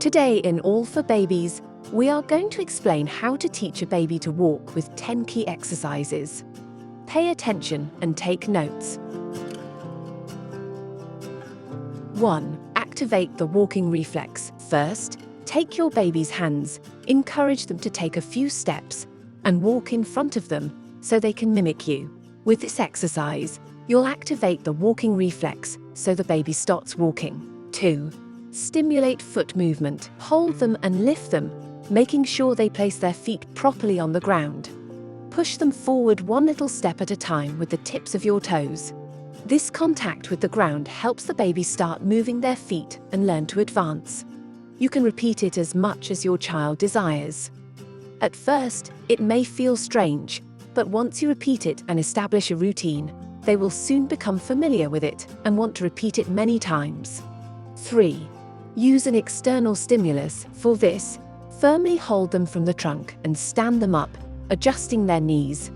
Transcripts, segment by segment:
Today in All for Babies, we are going to explain how to teach a baby to walk with 10 key exercises. Pay attention and take notes. 1. Activate the walking reflex. First, take your baby's hands, encourage them to take a few steps, and walk in front of them so they can mimic you. With this exercise, you'll activate the walking reflex so the baby starts walking. 2. Stimulate foot movement. Hold them and lift them, making sure they place their feet properly on the ground. Push them forward one little step at a time with the tips of your toes. This contact with the ground helps the baby start moving their feet and learn to advance. You can repeat it as much as your child desires. At first, it may feel strange, but once you repeat it and establish a routine, they will soon become familiar with it and want to repeat it many times. 3. Use an external stimulus. For this, firmly hold them from the trunk and stand them up, adjusting their knees.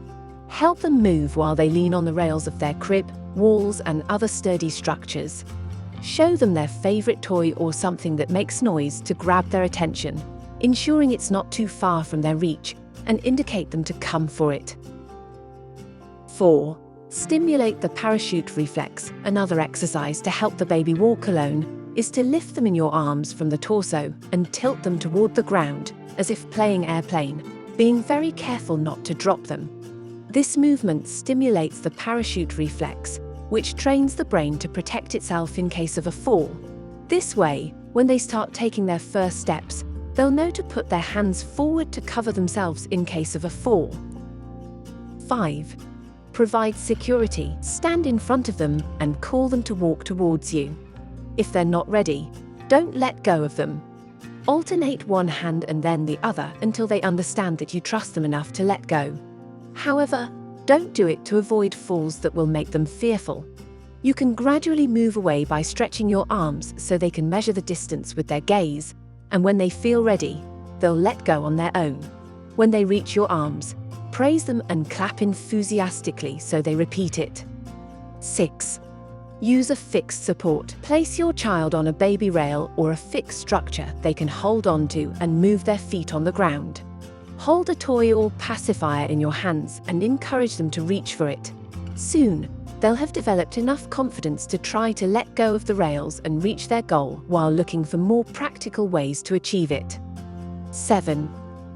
Help them move while they lean on the rails of their crib, walls, and other sturdy structures. Show them their favorite toy or something that makes noise to grab their attention, ensuring it's not too far from their reach, and indicate them to come for it. 4. Stimulate the parachute reflex. Another exercise to help the baby walk alone is to lift them in your arms from the torso and tilt them toward the ground, as if playing airplane, being very careful not to drop them. This movement stimulates the parachute reflex, which trains the brain to protect itself in case of a fall. This way, when they start taking their first steps, they'll know to put their hands forward to cover themselves in case of a fall. 5. Provide security. Stand in front of them and call them to walk towards you. If they're not ready, don't let go of them. Alternate one hand and then the other until they understand that you trust them enough to let go. However, don't do it to avoid falls that will make them fearful. You can gradually move away by stretching your arms so they can measure the distance with their gaze, and when they feel ready, they'll let go on their own. When they reach your arms, praise them and clap enthusiastically so they repeat it. 6. Use a fixed support. Place your child on a baby rail or a fixed structure they can hold onto and move their feet on the ground. Hold a toy or pacifier in your hands and encourage them to reach for it. Soon, they'll have developed enough confidence to try to let go of the rails and reach their goal while looking for more practical ways to achieve it. 7.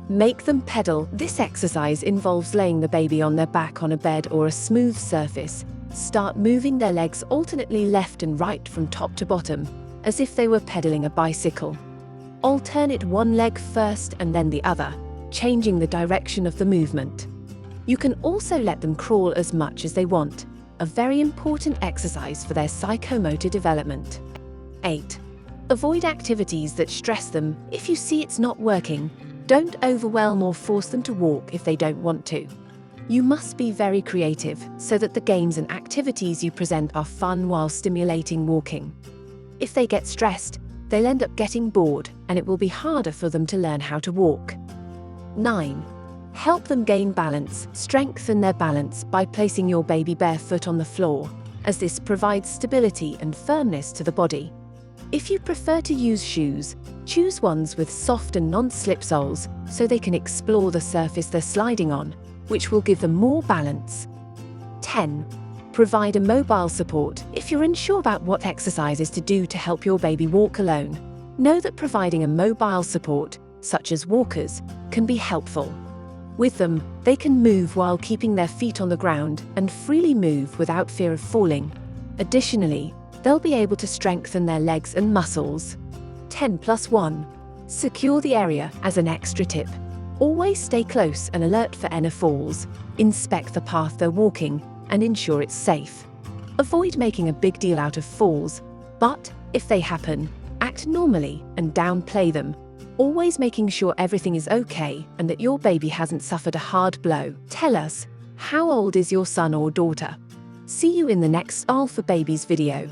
Make them pedal. This exercise involves laying the baby on their back on a bed or a smooth surface. Start moving their legs alternately left and right from top to bottom, as if they were pedaling a bicycle. Alternate one leg first and then the other, changing the direction of the movement. You can also let them crawl as much as they want, a very important exercise for their psychomotor development. 8. Avoid activities that stress them. If you see it's not working, don't overwhelm or force them to walk if they don't want to. You must be very creative so that the games and activities you present are fun while stimulating walking. If they get stressed, they'll end up getting bored and it will be harder for them to learn how to walk. 9. Help them gain balance. Strengthen their balance by placing your baby barefoot on the floor, as this provides stability and firmness to the body. If you prefer to use shoes, choose ones with soft and non-slip soles so they can explore the surface they're sliding on, which will give them more balance. 10. Provide a mobile support. If you're unsure about what exercises to do to help your baby walk alone, know that providing a mobile support, such as walkers, can be helpful. With them, they can move while keeping their feet on the ground and freely move without fear of falling. Additionally, they'll be able to strengthen their legs and muscles. 10+1. Secure the area. As an extra tip, always stay close and alert for any falls. Inspect the path they're walking and ensure it's safe. Avoid making a big deal out of falls, but if they happen, act normally and downplay them, always making sure everything is okay and that your baby hasn't suffered a hard blow. Tell us, how old is your son or daughter? See you in the next All for Babies video.